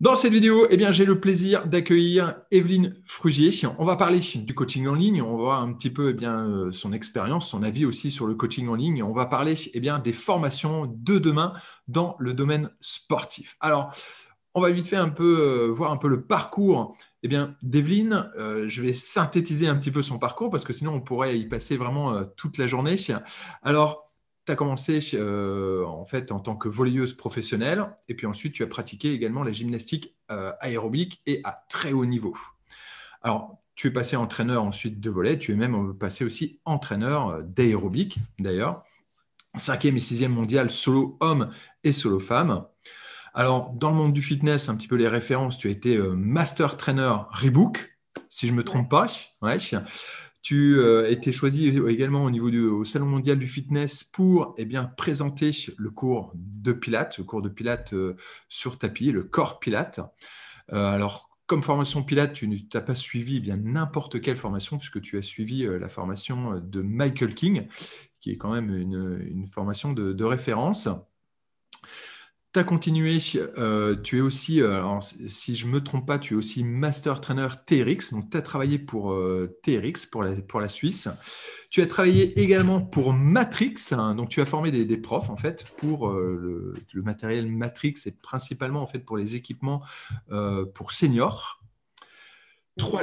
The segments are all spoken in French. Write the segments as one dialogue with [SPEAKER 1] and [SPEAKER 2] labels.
[SPEAKER 1] Dans cette vidéo, eh bien, j'ai le plaisir d'accueillir Evelyne Frugier. On va parler du coaching en ligne. On va voir un petit peu son expérience, son avis aussi sur le coaching en ligne. On va parler des formations de demain dans le domaine sportif. Alors, on va vite fait voir un peu le parcours d'Evelyne. Je vais synthétiser un petit peu son parcours parce que sinon, on pourrait y passer vraiment toute la journée. Alors, tu as commencé en tant que volleyeuse professionnelle et puis ensuite tu as pratiqué également la gymnastique aérobique et à très haut niveau. Alors, tu es passé entraîneur ensuite de volley, tu es même passé aussi entraîneur d'aérobique d'ailleurs. 5e et 6e mondial solo homme et solo femme. Alors, dans le monde du fitness, un petit peu les références, tu as été master trainer Reebok, si je ne me trompe pas. Ouais. Tu as été choisi également au Salon mondial du fitness pour présenter le cours de Pilates, sur tapis, le corps Pilates. Alors, comme formation Pilates, tu n'as pas suivi n'importe quelle formation puisque tu as suivi la formation de Michael King, qui est quand même une formation de référence. Tu as continué, tu es aussi, alors, si je ne me trompe pas, tu es aussi Master Trainer TRX, donc tu as travaillé pour TRX, pour la Suisse. Tu as travaillé également pour Matrix, hein, donc tu as formé des profs en fait pour le matériel Matrix et principalement en fait pour les équipements pour seniors. Trois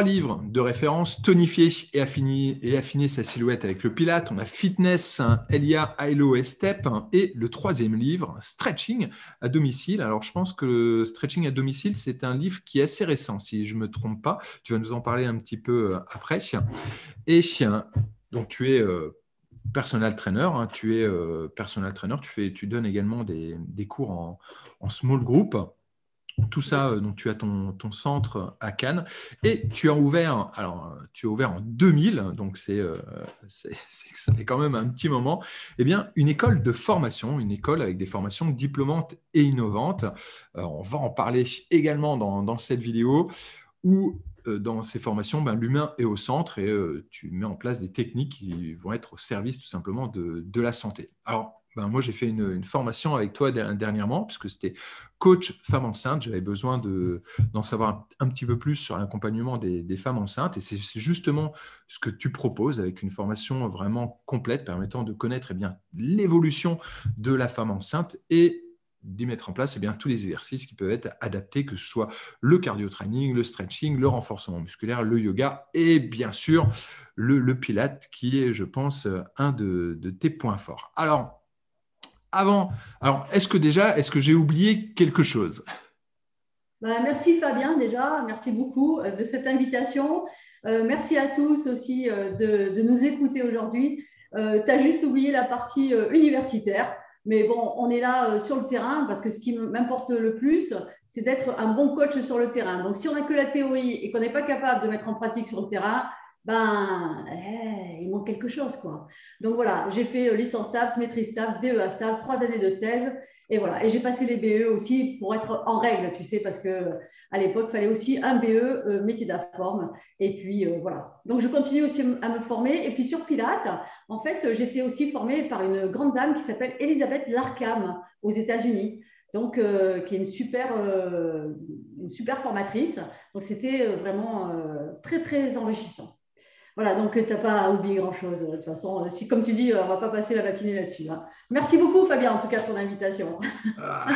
[SPEAKER 1] livres de référence, tonifier et affiner sa silhouette avec le Pilate. On a Fitness, Elia, ILO et Step. Et le 3e livre, Stretching à domicile. Alors, je pense que le Stretching à domicile, c'est un livre qui est assez récent, si je ne me trompe pas. Tu vas nous en parler un petit peu après. Et donc, tu es personal trainer. Hein, tu donnes également des cours en small group. Tout ça, donc tu as ton centre à Cannes et tu as ouvert en 2000, donc ça fait quand même un petit moment, une école de formation, une école avec des formations diplômantes et innovantes. On va en parler également dans cette vidéo où dans ces formations, l'humain est au centre et tu mets en place des techniques qui vont être au service tout simplement de la santé. Alors, moi, j'ai fait une formation avec toi dernièrement, puisque c'était coach femme enceinte. J'avais besoin d'en savoir un petit peu plus sur l'accompagnement des femmes enceintes. Et c'est justement ce que tu proposes avec une formation vraiment complète permettant de connaître l'évolution de la femme enceinte et d'y mettre en place tous les exercices qui peuvent être adaptés, que ce soit le cardio-training, le stretching, le renforcement musculaire, le yoga et bien sûr le Pilate qui est, je pense, un de tes points forts. Alors, est-ce que j'ai oublié quelque chose?
[SPEAKER 2] Merci Fabien déjà, merci beaucoup de cette invitation. Merci à tous aussi de nous écouter aujourd'hui. Tu as juste oublié la partie universitaire, mais bon, on est là sur le terrain parce que ce qui m'importe le plus, c'est d'être un bon coach sur le terrain. Donc si on n'a que la théorie et qu'on n'est pas capable de mettre en pratique sur le terrain, il manque quelque chose, quoi. Donc voilà, j'ai fait licence STAPS, maîtrise STAPS, DEA STAPS, 3 années de thèse. Et voilà. Et j'ai passé les BE aussi pour être en règle, tu sais, parce qu'à l'époque, il fallait aussi un BE, métier d'AForme. Et puis, voilà. Donc, je continue aussi à me former. Et puis, sur Pilates, en fait, j'étais aussi formée par une grande dame qui s'appelle Elisabeth Larkham aux États-Unis. Donc, qui est une super formatrice. Donc, c'était vraiment très, très enrichissant. Voilà, donc tu n'as pas oublié grand-chose. De toute façon, si, comme tu dis, on ne va pas passer la matinée là-dessus, hein. Merci beaucoup, Fabien, en tout cas, de ton invitation.
[SPEAKER 1] Ah,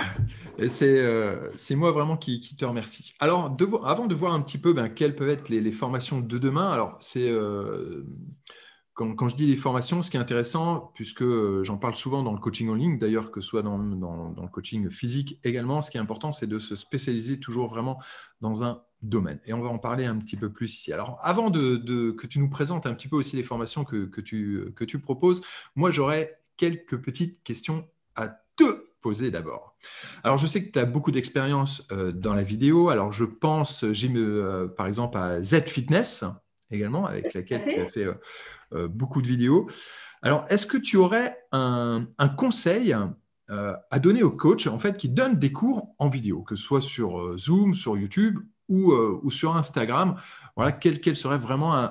[SPEAKER 1] et c'est moi vraiment qui te remercie. Alors, avant de voir un petit peu quelles peuvent être les formations de demain, alors quand je dis les formations, ce qui est intéressant, puisque j'en parle souvent dans le coaching en ligne, d'ailleurs, que ce soit dans le coaching physique également, ce qui est important, c'est de se spécialiser toujours vraiment dans un domaine. Et on va en parler un petit peu plus ici. Alors, avant que tu nous présentes un petit peu aussi les formations que tu proposes, moi, j'aurais quelques petites questions à te poser d'abord. Alors, je sais que tu as beaucoup d'expérience dans la vidéo. Alors, je pense, par exemple, à Z Fitness également, avec laquelle tu as fait beaucoup de vidéos. Alors, est-ce que tu aurais un conseil à donner aux coachs en fait, qui donnent des cours en vidéo, que ce soit sur Zoom, sur YouTube ou sur Instagram? Voilà, quel serait vraiment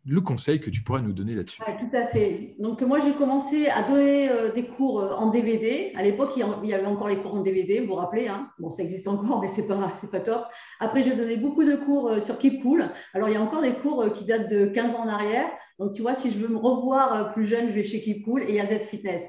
[SPEAKER 1] le conseil que tu pourrais nous donner là-dessus.
[SPEAKER 2] Ouais, tout à fait. Donc, moi, j'ai commencé à donner des cours en DVD. À l'époque, il y avait encore les cours en DVD, vous vous rappelez, hein. Bon, ça existe encore, mais c'est pas top. Après, j'ai donné beaucoup de cours sur Keep Cool. Alors, il y a encore des cours qui datent de 15 ans en arrière. Donc, tu vois, si je veux me revoir plus jeune, je vais chez Keep Cool et il y a Z Fitness.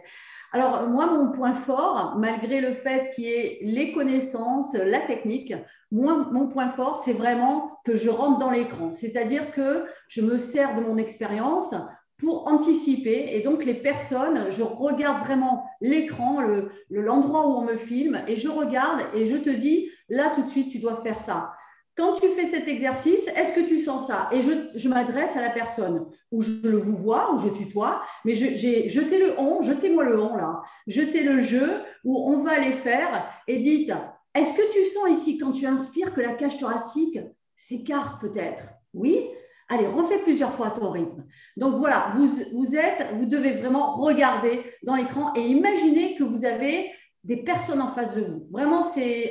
[SPEAKER 2] Alors, moi, mon point fort, malgré le fait qu'il y ait les connaissances, la technique, moi, mon point fort, c'est vraiment que je rentre dans l'écran. C'est-à-dire que je me sers de mon expérience pour anticiper. Et donc, les personnes, je regarde vraiment l'écran, l'endroit où on me filme, et je regarde et je te dis, là, tout de suite, tu dois faire ça. Quand tu fais cet exercice, est-ce que tu sens ça? Et je m'adresse à la personne, ou je le vous vois, ou je tutoie, mais j'ai jeté le on, jetez-moi le on là, jetez le jeu, où on va les faire, et dites, est-ce que tu sens ici, quand tu inspires, que la cage thoracique s'écarte peut-être? Oui? Allez, refais plusieurs fois à ton rythme. Donc voilà, vous devez vraiment regarder dans l'écran et imaginer que vous avez des personnes en face de vous. Vraiment,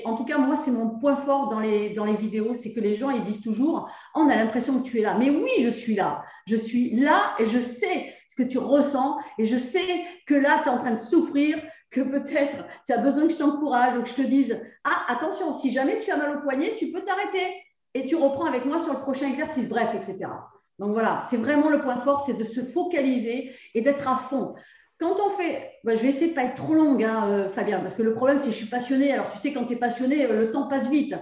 [SPEAKER 2] en tout cas, moi, c'est mon point fort dans les vidéos, c'est que les gens, ils disent toujours, on a l'impression que tu es là. Mais oui, je suis là. Je suis là et je sais ce que tu ressens et je sais que là, tu es en train de souffrir, que peut-être tu as besoin que je t'encourage ou que je te dise, ah, attention, si jamais tu as mal au poignet, tu peux t'arrêter et tu reprends avec moi sur le prochain exercice, bref, etc. Donc voilà, c'est vraiment le point fort, c'est de se focaliser et d'être à fond. Quand on fait, je vais essayer de ne pas être trop longue, hein, Fabien, parce que le problème, c'est que je suis passionnée. Alors, tu sais, quand tu es passionné, le temps passe vite.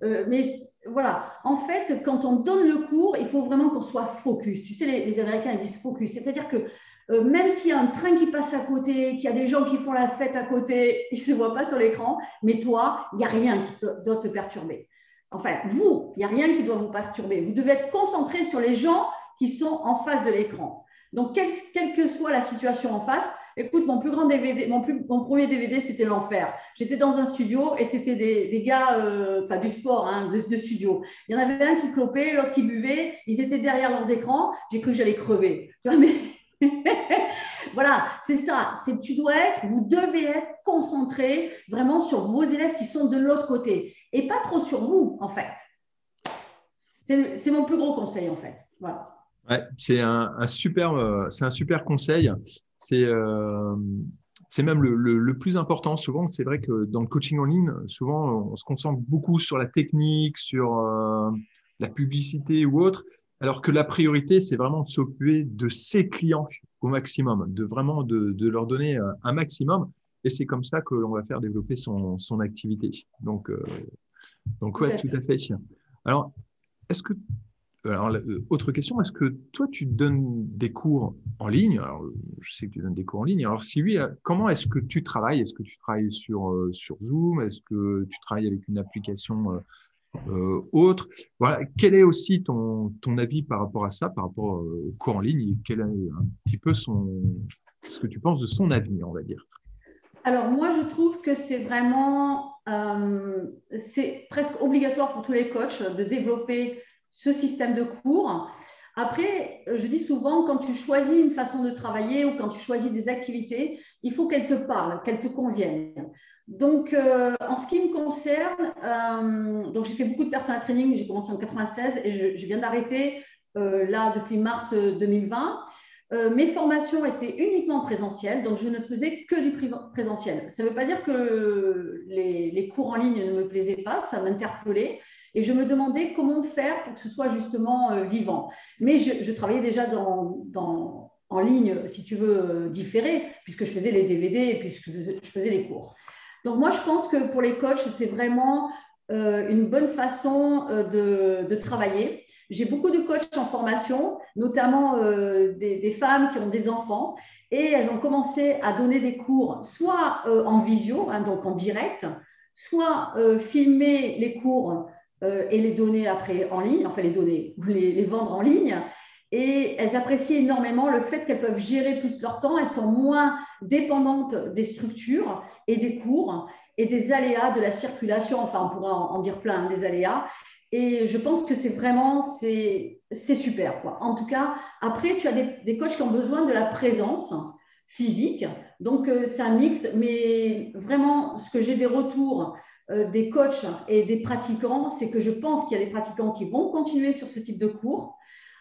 [SPEAKER 2] Mais voilà, en fait, quand on donne le cours, il faut vraiment qu'on soit focus. Tu sais, les Américains, ils disent focus. C'est-à-dire que même s'il y a un train qui passe à côté, qu'il y a des gens qui font la fête à côté, ils ne se voient pas sur l'écran, mais toi, il n'y a rien qui doit te perturber. Enfin, vous, il n'y a rien qui doit vous perturber. Vous devez être concentré sur les gens qui sont en face de l'écran. Donc, quelle que soit la situation en face, écoute, mon plus grand DVD, mon premier DVD, c'était l'enfer. J'étais dans un studio et c'était des gars, pas du sport, hein, de studio. Il y en avait un qui clopait, l'autre qui buvait. Ils étaient derrière leurs écrans. J'ai cru que j'allais crever. Tu vois, mais voilà, c'est ça. Vous devez être concentré vraiment sur vos élèves qui sont de l'autre côté et pas trop sur vous, en fait. C'est mon plus gros conseil, en fait. Voilà.
[SPEAKER 1] Ouais, c'est un super conseil. C'est même le plus important. Souvent, c'est vrai que dans le coaching en ligne, souvent, on se concentre beaucoup sur la technique, sur la publicité ou autre, alors que la priorité, c'est vraiment de s'occuper de ses clients au maximum, de leur donner un maximum. Et c'est comme ça que l'on va faire développer son activité. Donc ouais, tout à fait. Alors, est-ce que alors, autre question, est-ce que toi, tu donnes des cours en ligne? Alors, je sais que tu donnes des cours en ligne. Alors, si oui, comment est-ce que tu travailles? Est-ce que tu travailles sur Zoom? Est-ce que tu travailles avec une application autre? Voilà. Quel est aussi ton avis par rapport à ça, par rapport au cours en ligne? Et quel est un petit peu ce que tu penses de son avenir, on va dire?
[SPEAKER 2] Alors, moi, je trouve que c'est vraiment, c'est presque obligatoire pour tous les coachs de développer ce système de cours. Après, je dis souvent, quand tu choisis une façon de travailler ou quand tu choisis des activités, il faut qu'elles te parlent, qu'elles te conviennent. Donc, en ce qui me concerne, donc j'ai fait beaucoup de personal training, j'ai commencé en 96 et je viens d'arrêter là depuis mars 2020. Mes formations étaient uniquement présentielles, donc je ne faisais que du présentiel. Ça ne veut pas dire que les cours en ligne ne me plaisaient pas, ça m'interpellait. Et je me demandais comment faire pour que ce soit justement vivant. Mais je travaillais déjà en ligne, si tu veux, différé, puisque je faisais les DVD et puisque je faisais les cours. Donc moi, je pense que pour les coachs, c'est vraiment une bonne façon de travailler. J'ai beaucoup de coachs en formation, notamment des femmes qui ont des enfants, et elles ont commencé à donner des cours soit en visio, hein, donc en direct, soit filmer les cours et les donner après en ligne, enfin les vendre en ligne. Et elles apprécient énormément le fait qu'elles peuvent gérer plus leur temps, elles sont moins dépendantes des structures et des cours et des aléas de la circulation, enfin on pourrait en dire plein, des aléas. Et je pense que c'est super, quoi. En tout cas, après, tu as des coachs qui ont besoin de la présence physique. Donc, c'est un mix. Mais vraiment, ce que j'ai des retours des coachs et des pratiquants, c'est que je pense qu'il y a des pratiquants qui vont continuer sur ce type de cours.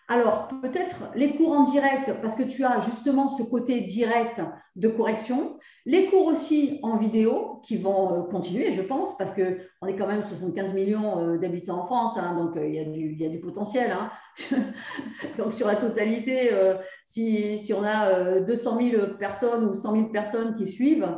[SPEAKER 2] Alors, peut-être les cours en direct, parce que tu as justement ce côté direct de correction. Les cours aussi en vidéo qui vont continuer, je pense, parce qu'on est quand même 75 millions d'habitants en France, hein, donc il y a du potentiel. Hein. Donc, sur la totalité, si on a 200 000 personnes ou 100 000 personnes qui suivent,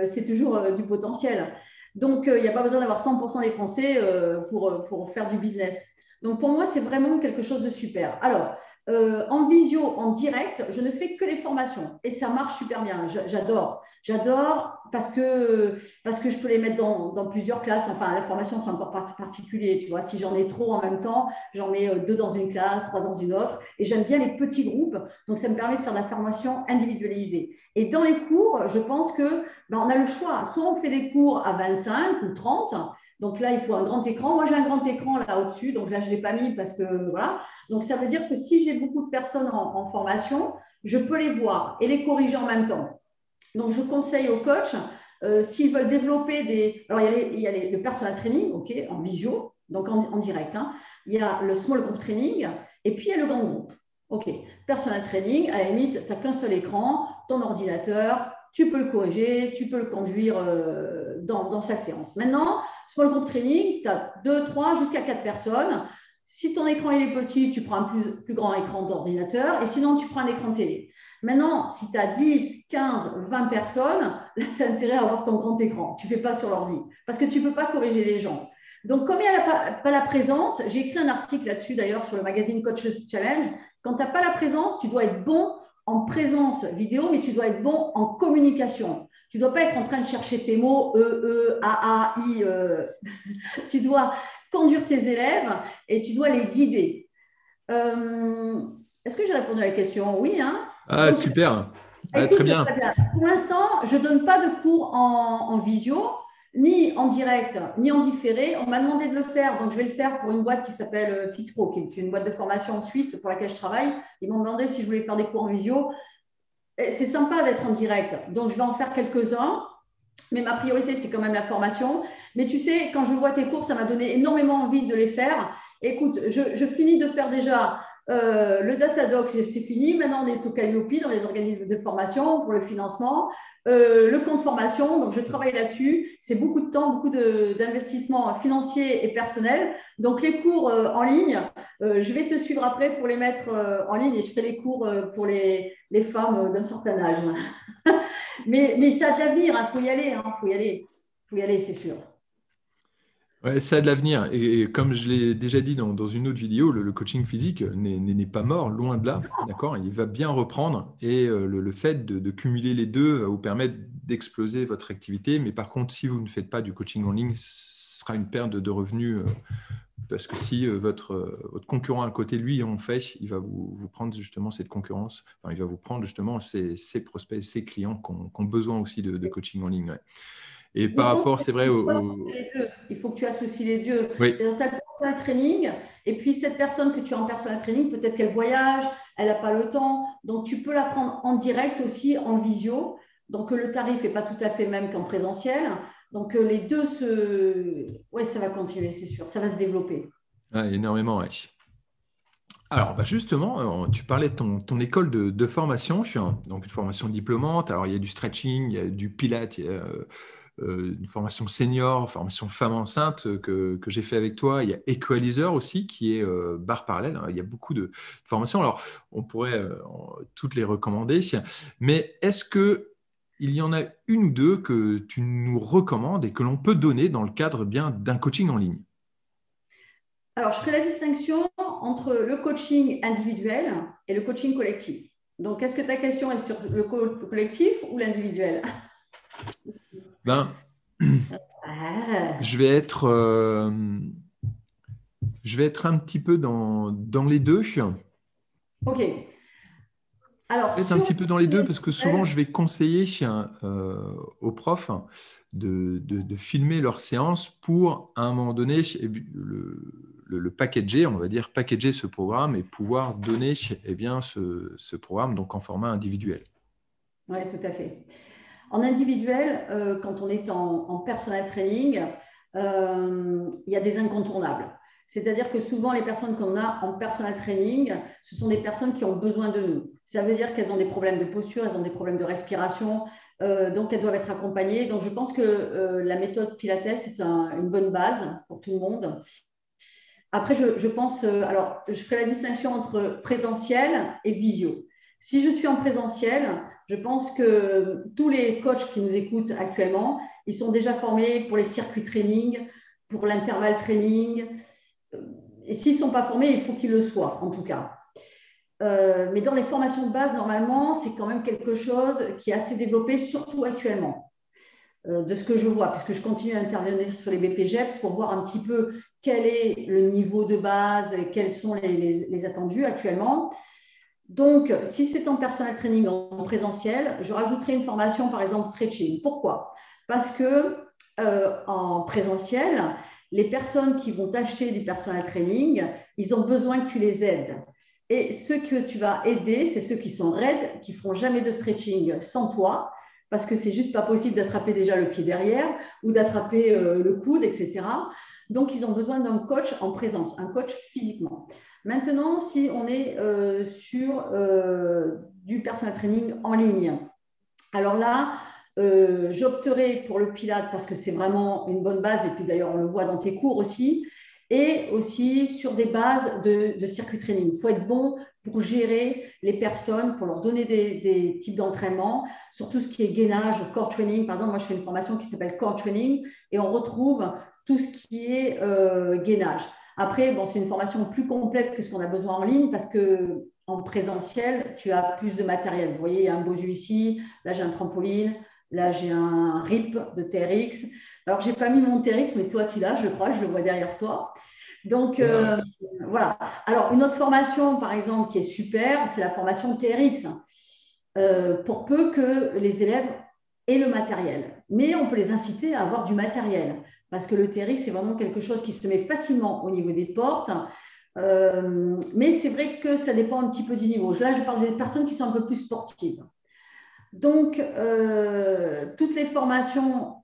[SPEAKER 2] c'est toujours du potentiel. Donc, il n'y a pas besoin d'avoir 100% des Français pour faire du business. Donc, pour moi, c'est vraiment quelque chose de super. Alors, en visio, en direct, je ne fais que les formations et ça marche super bien. J'adore. J'adore parce que je peux les mettre dans plusieurs classes. Enfin, la formation, c'est encore particulier. Tu vois, si j'en ai trop en même temps, j'en mets 2 dans une classe, 3 dans une autre. Et j'aime bien les petits groupes. Donc, ça me permet de faire de la formation individualisée. Et dans les cours, je pense que on a le choix. Soit on fait des cours à 25 ou 30. Donc là, il faut un grand écran. Moi, j'ai un grand écran là au-dessus. Donc là, je ne l'ai pas mis parce que voilà. Donc, ça veut dire que si j'ai beaucoup de personnes en formation, je peux les voir et les corriger en même temps. Donc, je conseille aux coachs, s'ils veulent développer des… Alors, il y a le personal training, OK, en visio, donc en direct. Hein. Il y a le small group training et puis il y a le grand groupe. OK, personal training, à la limite, tu n'as qu'un seul écran, ton ordinateur, tu peux le corriger, tu peux le conduire dans sa séance. Maintenant, small group training, tu as 2, 3, jusqu'à 4 personnes. Si ton écran il est petit, tu prends un plus grand écran d'ordinateur et sinon, tu prends un écran de télé. Maintenant, si tu as 10, 15, 20 personnes, là, tu as intérêt à avoir ton grand écran. Tu ne fais pas sur l'ordi parce que tu ne peux pas corriger les gens. Donc, comme il n'y a pas la présence, j'ai écrit un article là-dessus d'ailleurs sur le magazine Coaches Challenge. Quand tu n'as pas la présence, tu dois être bon en présence vidéo, mais tu dois être bon en communication. Tu ne dois pas être en train de chercher tes mots, A, I. Tu dois conduire tes élèves et tu dois les guider. Est-ce que j'ai répondu à la question? Oui, hein.
[SPEAKER 1] Ah,
[SPEAKER 2] Donc,
[SPEAKER 1] super. Ah, très
[SPEAKER 2] écoute,
[SPEAKER 1] bien.
[SPEAKER 2] pour l'instant, je ne donne pas de cours en visio, ni en direct, ni en différé. On m'a demandé de le faire, donc je vais le faire pour une boîte qui s'appelle Fitspro, qui est une boîte de formation en Suisse pour laquelle je travaille. Ils m'ont demandé si je voulais faire des cours en visio. C'est sympa d'être en direct, donc je vais en faire quelques-uns. Mais ma priorité, c'est quand même la formation. Mais tu sais, quand je vois tes cours, ça m'a donné énormément envie de les faire. Écoute, je finis de faire déjà le Datadoc, c'est fini. Maintenant, on est au Calliope dans les organismes de formation pour le financement. Le compte formation, donc je travaille là-dessus. C'est beaucoup de temps, beaucoup d'investissement financier et personnel. Donc, les cours en ligne, je vais te suivre après pour les mettre en ligne et je ferai les cours pour les femmes d'un certain âge. Mais ça a de l'avenir, il faut y aller, faut y aller, c'est sûr.
[SPEAKER 1] Ouais, ça a de l'avenir. Et comme je l'ai déjà dit dans une autre vidéo, le coaching physique n'est pas mort, loin de là. D'accord? Il va bien reprendre. Et le fait de cumuler les deux va vous permettre d'exploser votre activité. Mais par contre, si vous ne faites pas du coaching en ligne, ce sera une perte de revenus. Parce que si votre concurrent à côté, lui, en fait, il va vous prendre justement cette concurrence. Enfin, il va vous prendre justement ces prospects, ces clients qui ont besoin aussi de coaching en ligne. Ouais. Et par rapport, c'est vrai,
[SPEAKER 2] il faut que tu associes les deux.
[SPEAKER 1] oui.
[SPEAKER 2] C'est-à-dire, tu as le personal training, et puis cette personne que tu as en personal training, peut-être qu'elle voyage, elle n'a pas le temps. Donc, tu peux la prendre en direct aussi, en visio. Donc, le tarif n'est pas tout à fait le même qu'en présentiel. Donc, les deux Oui, ça va continuer, c'est sûr. Ça va se développer.
[SPEAKER 1] Ouais, énormément, ouais. Alors, bah justement, tu parlais de ton école de formation, donc une formation diplômante. Alors, il y a du stretching, il y a du pilates, il y a une formation senior, formation femme enceinte que j'ai fait avec toi. Il y a Equalizer aussi, qui est barre parallèle. Il y a beaucoup de formations. Alors, on pourrait toutes les recommander. Mais est-ce que il y en a une ou deux que tu nous recommandes et que l'on peut donner dans le cadre bien d'un coaching en ligne?
[SPEAKER 2] Alors, je ferai la distinction entre le coaching individuel et le coaching collectif. Donc, est-ce que ta question est sur le collectif ou l'individuel?
[SPEAKER 1] Ben,
[SPEAKER 2] Ah,
[SPEAKER 1] je vais être un petit peu dans les deux.
[SPEAKER 2] ok. Alors,
[SPEAKER 1] Peut-être un
[SPEAKER 2] sur
[SPEAKER 1] petit peu dans les deux parce que souvent
[SPEAKER 2] l'individuel,
[SPEAKER 1] je vais conseiller aux profs de filmer leur séance pour à un moment donné le packager, on va dire packager ce programme et pouvoir donner eh bien, ce programme donc en format individuel.
[SPEAKER 2] oui, tout à fait. En individuel, quand on est en personal training, il y a des incontournables. C'est-à-dire que souvent, les personnes qu'on a en personal training, ce sont des personnes qui ont besoin de nous. Ça veut dire qu'elles ont des problèmes de posture, elles ont des problèmes de respiration, donc elles doivent être accompagnées. Donc, je pense que la méthode Pilates est une bonne base pour tout le monde. Après, je pense, alors, je ferai la distinction entre présentiel et visio. Si je suis en présentiel, je pense que tous les coachs qui nous écoutent actuellement, ils sont déjà formés pour les circuits training, pour l'intervalle training. Et s'ils ne sont pas formés, il faut qu'ils le soient, en tout cas. Mais dans les formations de base, normalement, c'est quand même quelque chose qui est assez développé, surtout actuellement, de ce que je vois, puisque je continue à intervenir sur les BPGEPS pour voir un petit peu quel est le niveau de base et quels sont les attendus actuellement. Donc, si c'est en personal training en présentiel, je rajouterai une formation, par exemple, stretching. Pourquoi? Parce que en présentiel, les personnes qui vont t'acheter du personal training, ils ont besoin que tu les aides. Et ceux que tu vas aider, c'est ceux qui sont raides, qui ne feront jamais de stretching sans toi, parce que c'est juste pas possible d'attraper déjà le pied derrière ou d'attraper le coude, etc. Donc, ils ont besoin d'un coach en présence, un coach physiquement. Maintenant, si on est sur du personal training en ligne, alors là, j'opterai pour le Pilates parce que c'est vraiment une bonne base, et puis d'ailleurs, on le voit dans tes cours aussi, et aussi sur des bases de circuit training. Il faut être bon pour gérer les personnes, pour leur donner des types d'entraînement, sur tout ce qui est gainage, core training. Par exemple, moi, je fais une formation qui s'appelle core training, et on retrouve tout ce qui est gainage. Après, bon, c'est une formation plus complète que ce qu'on a besoin en ligne parce que en présentiel, tu as plus de matériel. Vous voyez, il y a un Bosu ici, là j'ai un trampoline, là j'ai un RIP de TRX. Alors, je n'ai pas mis mon TRX, mais toi, tu l'as, je crois, je le vois derrière toi. Donc, voilà. Alors, une autre formation, par exemple, qui est super, c'est la formation TRX, pour peu que les élèves aient le matériel. Mais on peut les inciter à avoir du matériel, parce que le TRX, c'est vraiment quelque chose qui se met facilement au niveau des portes. Mais c'est vrai que ça dépend un petit peu du niveau. Là, je parle des personnes qui sont un peu plus sportives. Donc, toutes les formations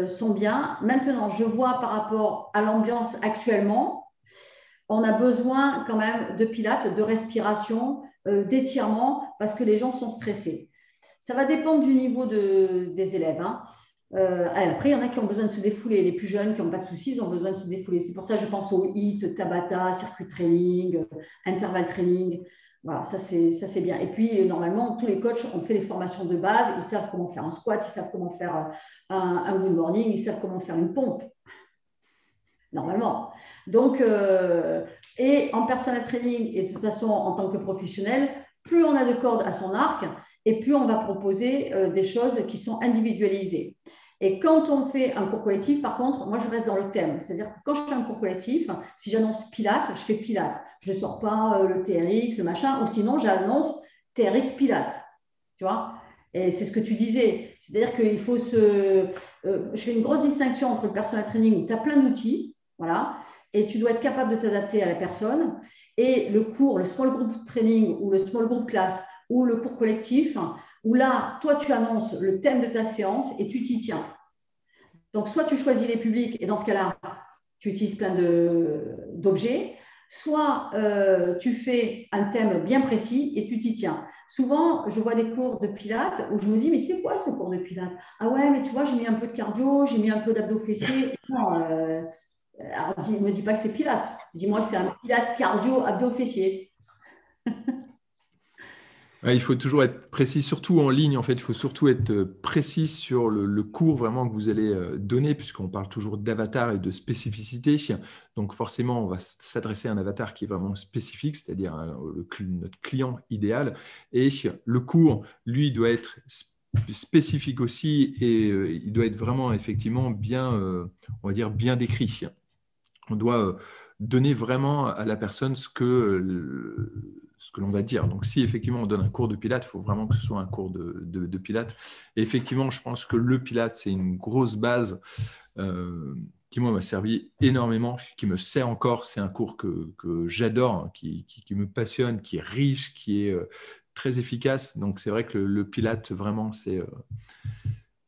[SPEAKER 2] sont bien. Maintenant, je vois par rapport à l'ambiance actuellement, on a besoin quand même de pilates, de respiration, d'étirement, parce que les gens sont stressés. Ça va dépendre du niveau des élèves. Hein. Après, il y en a qui ont besoin de se défouler. Les plus jeunes qui n'ont pas de soucis, ils ont besoin de se défouler. C'est pour ça que je pense au HIIT, Tabata, circuit training, intervalle training. Voilà, ça c'est bien. Et puis, normalement, tous les coachs ont fait les formations de base. Ils savent comment faire un squat, ils savent comment faire un good morning, ils savent comment faire une pompe. Normalement. Donc, et en personal training, et de toute façon, en tant que professionnel, plus on a de cordes à son arc, et plus on va proposer des choses qui sont individualisées. Et quand on fait un cours collectif, par contre, moi, je reste dans le thème. C'est-à-dire que quand je fais un cours collectif, si j'annonce Pilates, je fais Pilates. Je ne sors pas le TRX, le machin, ou sinon, j'annonce TRX Pilates. Tu vois? Et c'est ce que tu disais. C'est-à-dire qu'il faut je fais une grosse distinction entre le personal training où tu as plein d'outils, voilà, et tu dois être capable de t'adapter à la personne, et le cours, le small group training ou le small group class ou le cours collectif, où là, toi, tu annonces le thème de ta séance et tu t'y tiens. Donc, soit tu choisis les publics et dans ce cas-là, tu utilises plein d'objets, soit tu fais un thème bien précis et tu t'y tiens. Souvent, je vois des cours de pilates où je me dis, mais c'est quoi ce cours de pilates? Ah ouais, mais tu vois, j'ai mis un peu de cardio, j'ai mis un peu d'abdos fessiers. Non, alors, ne me dis pas que c'est pilates. Dis-moi que c'est un pilates cardio abdos fessiers.
[SPEAKER 1] Ouais, il faut toujours être précis, surtout en ligne. En fait, il faut surtout être précis sur le cours vraiment que vous allez donner, puisqu'on parle toujours d'avatar et de spécificité. Donc, forcément, on va s'adresser à un avatar qui est vraiment spécifique, c'est-à-dire notre client idéal. Et le cours, lui, doit être spécifique aussi et il doit être vraiment effectivement bien, on va dire, bien décrit. On doit donner vraiment à la personne ce que l'on va dire. Donc, si effectivement on donne un cours de pilates, il faut vraiment que ce soit un cours de pilates. Et effectivement, je pense que le pilates, c'est une grosse base qui, moi, m'a servi énormément, qui me sert encore. C'est un cours que j'adore, hein, qui me passionne, qui est riche, qui est très efficace. Donc, c'est vrai que le pilates, vraiment,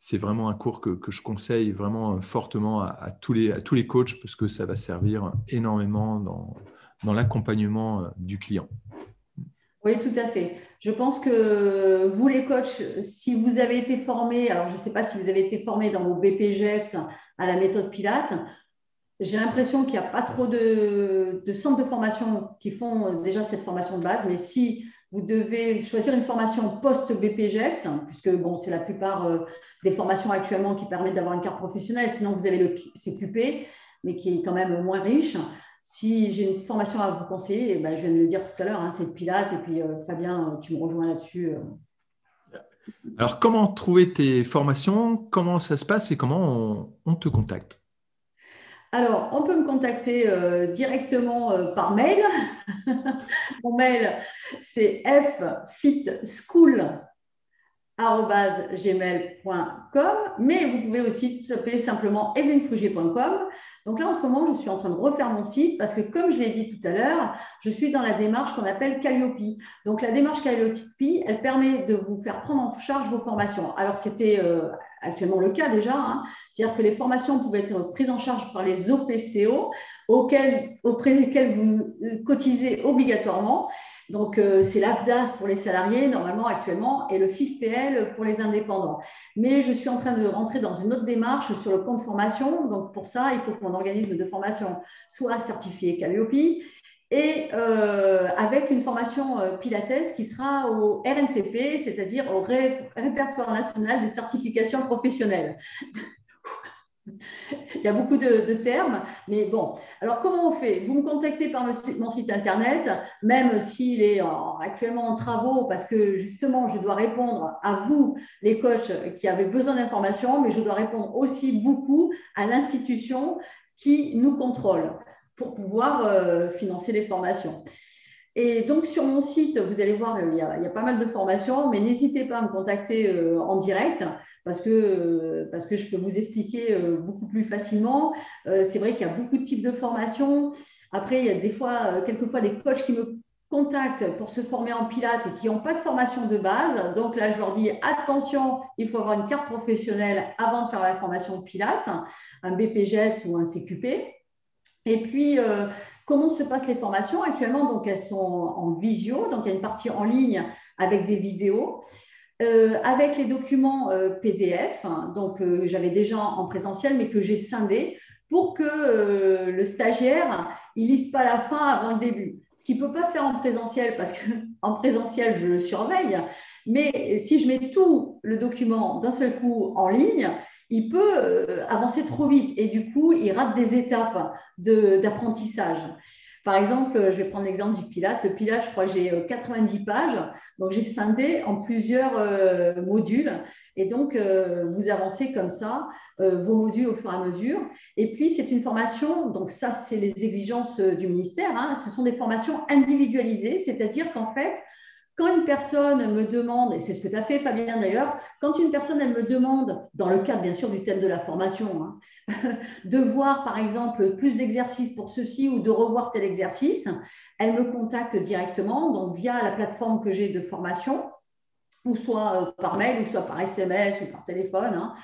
[SPEAKER 1] c'est vraiment un cours que je conseille vraiment fortement à tous les coachs parce que ça va servir énormément dans l'accompagnement du client.
[SPEAKER 2] Oui, tout à fait. Je pense que vous, les coachs, si vous avez été formés, alors je ne sais pas si vous avez été formés dans vos BPGEPS à la méthode Pilates, j'ai l'impression qu'il n'y a pas trop de centres de formation qui font déjà cette formation de base, mais si vous devez choisir une formation post-BPGEPS, puisque bon, c'est la plupart des formations actuellement qui permettent d'avoir une carte professionnelle, sinon vous avez le CQP, mais qui est quand même moins riche. Si j'ai une formation à vous conseiller, je viens de le dire tout à l'heure, hein, c'est le Pilates, et puis Fabien, tu me rejoins là-dessus.
[SPEAKER 1] Alors, comment trouver tes formations? Comment ça se passe et comment on te contacte?
[SPEAKER 2] Alors, on peut me contacter directement par mail. Mon mail, c'est ffitschool@gmail.com, mais vous pouvez aussi taper simplement evelinefrougier.com. Donc là, en ce moment, je suis en train de refaire mon site parce que, comme je l'ai dit tout à l'heure, je suis dans la démarche qu'on appelle Calliope. Donc, la démarche Calliope, elle permet de vous faire prendre en charge vos formations. Alors, c'était actuellement le cas déjà, hein. C'est-à-dire que les formations pouvaient être prises en charge par les OPCO, auprès desquels vous cotisez obligatoirement. Donc, c'est l'AFDAS pour les salariés, normalement, actuellement, et le FIFPL pour les indépendants. Mais je suis en train de rentrer dans une autre démarche sur le compte formation. Donc, pour ça, il faut que mon organisme de formation soit certifié Calliope et avec une formation Pilates qui sera au RNCP, c'est-à-dire au Répertoire national des certifications professionnelles. Il y a beaucoup de termes, mais bon. Alors, comment on fait? Vous me contactez par mon site internet, même s'il est actuellement en travaux, parce que justement, je dois répondre à vous, les coachs qui avez besoin d'informations, mais je dois répondre aussi beaucoup à l'institution qui nous contrôle pour pouvoir financer les formations. Et donc, sur mon site, vous allez voir, il y a pas mal de formations, mais n'hésitez pas à me contacter en direct parce que je peux vous expliquer beaucoup plus facilement. C'est vrai qu'il y a beaucoup de types de formations. Après, il y a quelquefois des coachs qui me contactent pour se former en pilates et qui n'ont pas de formation de base. Donc là, je leur dis, attention, il faut avoir une carte professionnelle avant de faire la formation de pilates, un BPGEPS ou un CQP. Et puis, comment se passent les formations? Actuellement, donc, elles sont en visio, donc il y a une partie en ligne avec des vidéos, avec les documents PDF, hein, donc j'avais déjà en présentiel, mais que j'ai scindé pour que le stagiaire, il lise pas la fin avant le début. Ce qu'il ne peut pas faire en présentiel, parce qu'en présentiel, je le surveille, mais si je mets tout le document d'un seul coup en ligne, il peut avancer trop vite et du coup, il rate des étapes d'apprentissage. Par exemple, je vais prendre l'exemple du Pilates. Le Pilates, je crois que j'ai 90 pages. Donc, j'ai scindé en plusieurs modules. Et donc, vous avancez comme ça vos modules au fur et à mesure. Et puis, c'est une formation. Donc, ça, c'est les exigences du ministère, hein. Ce sont des formations individualisées. C'est-à-dire qu'en fait, quand une personne me demande, et c'est ce que tu as fait Fabien d'ailleurs, quand une personne elle me demande, dans le cadre bien sûr du thème de la formation, hein, de voir par exemple plus d'exercices pour ceci ou de revoir tel exercice, elle me contacte directement, donc via la plateforme que j'ai de formation, ou soit par mail, ou soit par SMS ou par téléphone, hein.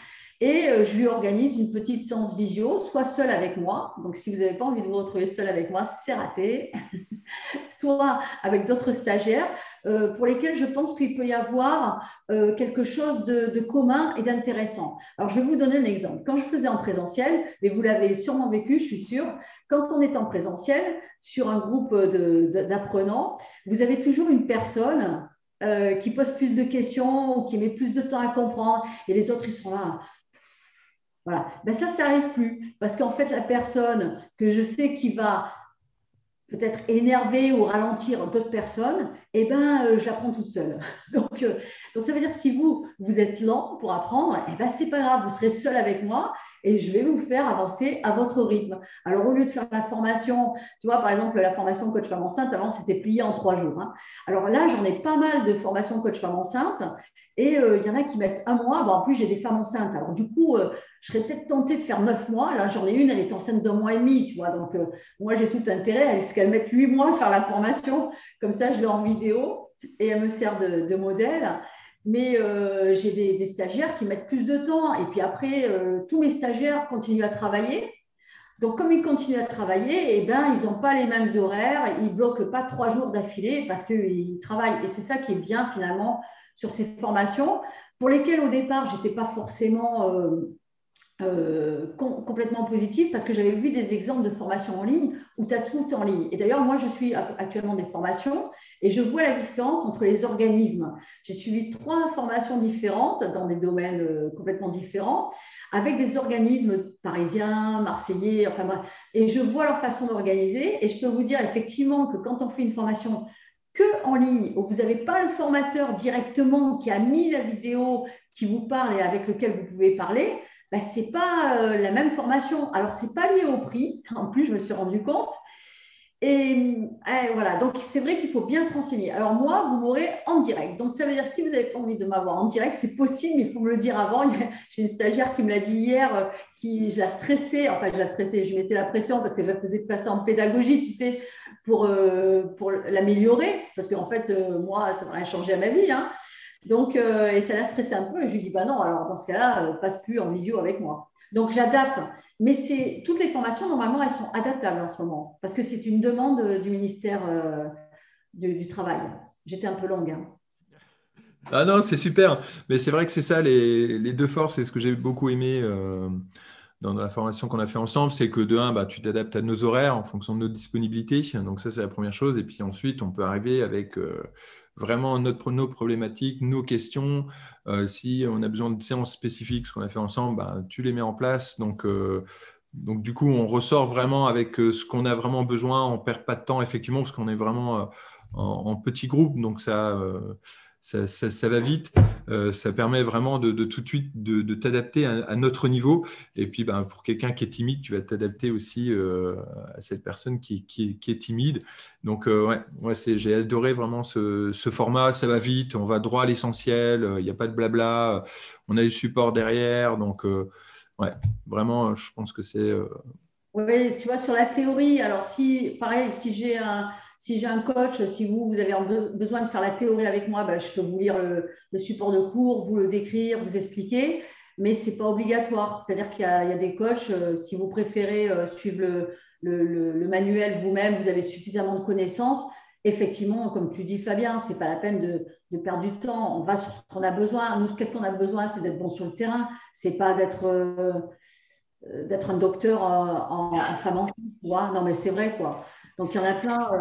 [SPEAKER 2] Et je lui organise une petite séance visio, soit seule avec moi. Donc, si vous n'avez pas envie de vous retrouver seule avec moi, c'est raté. Soit avec d'autres stagiaires pour lesquels je pense qu'il peut y avoir quelque chose de commun et d'intéressant. Alors, je vais vous donner un exemple. Quand je faisais en présentiel, mais vous l'avez sûrement vécu, je suis sûre, quand on est en présentiel, sur un groupe d'apprenants, vous avez toujours une personne qui pose plus de questions ou qui met plus de temps à comprendre et les autres, ils sont là. Voilà. Ben ça n'arrive plus parce qu'en fait, la personne que je sais qui va peut-être énerver ou ralentir d'autres personnes, eh ben, je la prends toute seule. Donc, ça veut dire si vous êtes lent pour apprendre, eh ben, ce n'est pas grave, vous serez seul avec moi et je vais vous faire avancer à votre rythme. Alors, au lieu de faire la formation, tu vois, par exemple, la formation coach femme enceinte, avant, c'était plié en 3 jours, hein. Alors là, j'en ai pas mal de formations coach femme enceinte et il y en a qui mettent 1 mois. Bon, en plus, j'ai des femmes enceintes. Alors, du coup, je serais peut-être tentée de faire 9 mois. Là, j'en ai une, elle est enceinte d'1 mois et demi, tu vois. Donc, moi, j'ai tout intérêt à ce qu'elle mette 8 mois à faire la formation. Comme ça, je l'ai en vidéo et elle me sert de modèle. mais j'ai des stagiaires qui mettent plus de temps. Et puis après, tous mes stagiaires continuent à travailler. Donc, comme ils continuent à travailler, eh ben, ils n'ont pas les mêmes horaires, ils ne bloquent pas 3 jours d'affilée parce qu'ils travaillent. Et c'est ça qui est bien finalement sur ces formations, pour lesquelles au départ, je n'étais pas forcément complètement positive parce que j'avais vu des exemples de formations en ligne où tu as tout en ligne. Et d'ailleurs, moi, je suis actuellement des formations et je vois la différence entre les organismes. J'ai suivi 3 formations différentes dans des domaines complètement différents avec des organismes parisiens, marseillais, enfin bref. Et je vois leur façon d'organiser et je peux vous dire effectivement que quand on fait une formation que en ligne, où vous n'avez pas le formateur directement qui a mis la vidéo qui vous parle et avec lequel vous pouvez parler, ben, ce n'est pas la même formation. Alors, ce n'est pas lié au prix. En plus, je me suis rendu compte. Et voilà, donc c'est vrai qu'il faut bien se renseigner. Alors moi, vous m'aurez en direct. Donc ça veut dire si vous n'avez pas envie de m'avoir en direct, c'est possible, mais il faut me le dire avant. J'ai une stagiaire qui me l'a dit hier, je la stressais, enfin je la stressais, je mettais la pression parce que je la faisais passer en pédagogie, tu sais, pour l'améliorer. Parce qu'en fait, moi, ça n'a rien changé à ma vie. Hein. Donc, et ça l'a stressé un peu. Et je lui dis, bah non, alors dans ce cas-là, passe plus en visio avec moi. Donc, j'adapte. Mais toutes les formations, normalement, elles sont adaptables en ce moment parce que c'est une demande du ministère du Travail. J'étais un peu longue. Hein.
[SPEAKER 1] Ah non, c'est super. Mais c'est vrai que c'est ça, les deux forces, et ce que j'ai beaucoup aimé dans la formation qu'on a fait ensemble, c'est que de un, bah, tu t'adaptes à nos horaires en fonction de notre disponibilité. Donc ça, c'est la première chose. Et puis ensuite, on peut arriver avec vraiment nos problématiques, nos questions. Si on a besoin de séances spécifiques, ce qu'on a fait ensemble, bah, tu les mets en place. Donc, du coup, on ressort vraiment avec ce qu'on a vraiment besoin. On ne perd pas de temps, effectivement, parce qu'on est vraiment en petit groupe. Donc, ça va vite. Ça permet vraiment de tout de suite de t'adapter à notre niveau. Et puis, ben, pour quelqu'un qui est timide, tu vas t'adapter aussi à cette personne qui est timide. Donc, ouais, j'ai adoré vraiment ce format. Ça va vite, on va droit à l'essentiel. Il n'y a pas de blabla. On a du support derrière. Donc, ouais, vraiment, je pense que c'est…
[SPEAKER 2] Oui, tu vois, sur la théorie, alors pareil, si j'ai un coach, si vous avez besoin de faire la théorie avec moi, ben, je peux vous lire le support de cours, vous le décrire, vous expliquer, mais ce n'est pas obligatoire. C'est-à-dire qu'il y a des coachs, si vous préférez suivre le manuel vous-même, vous avez suffisamment de connaissances. Effectivement, comme tu dis, Fabien, ce n'est pas la peine de perdre du temps. On va sur ce qu'on a besoin. Nous, qu'est-ce qu'on a besoin? C'est d'être bon sur le terrain. Ce n'est pas d'être un docteur en femme enceinte, tu vois. Non, mais c'est vrai, quoi. Donc, il y en a plein.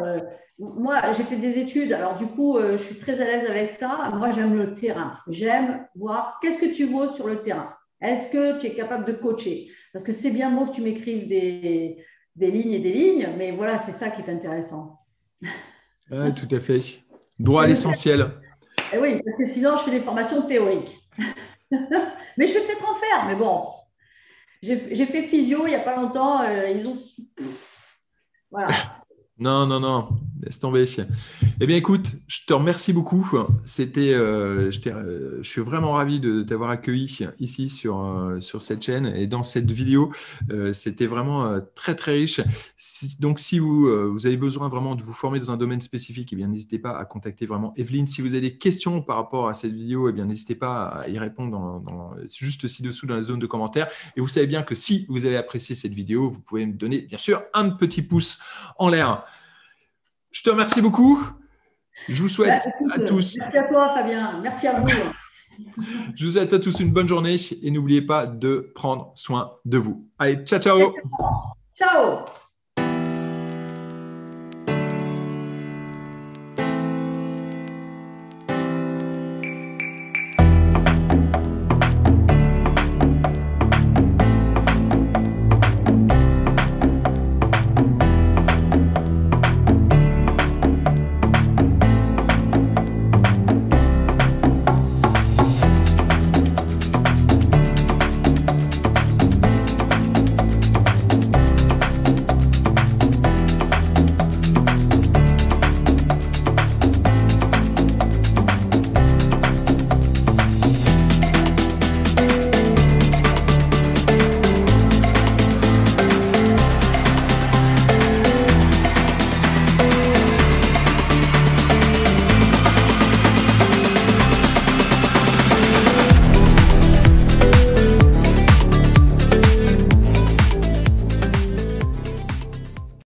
[SPEAKER 2] Moi, j'ai fait des études, alors du coup, je suis très à l'aise avec ça. Moi, j'aime le terrain. J'aime voir qu'est-ce que tu vaux sur le terrain. Est-ce que tu es capable de coacher? Parce que c'est bien beau que tu m'écrives des lignes et des lignes, mais voilà, c'est ça qui est intéressant.
[SPEAKER 1] Ouais, tout à fait. Droit à l'essentiel.
[SPEAKER 2] Eh oui, parce que sinon, je fais des formations théoriques. Mais je vais peut-être en faire, mais bon. J'ai fait physio il n'y a pas longtemps. Ils ont. Voilà.
[SPEAKER 1] Non, non, non, laisse tomber. Eh bien, écoute, je te remercie beaucoup. Je suis vraiment ravi de t'avoir accueilli ici sur cette chaîne et dans cette vidéo. C'était vraiment très, très riche. Donc, si vous avez besoin vraiment de vous former dans un domaine spécifique, eh bien, n'hésitez pas à contacter vraiment Evelyne. Si vous avez des questions par rapport à cette vidéo, eh bien, n'hésitez pas à y répondre juste ci-dessous dans la zone de commentaires. Et vous savez bien que si vous avez apprécié cette vidéo, vous pouvez me donner, bien sûr, un petit pouce en l'air. Je te remercie beaucoup. Je vous souhaite à tous.
[SPEAKER 2] Merci à toi, Fabien. Merci à vous.
[SPEAKER 1] Je vous souhaite à tous une bonne journée et n'oubliez pas de prendre soin de vous. Allez, ciao, ciao.
[SPEAKER 2] Ciao.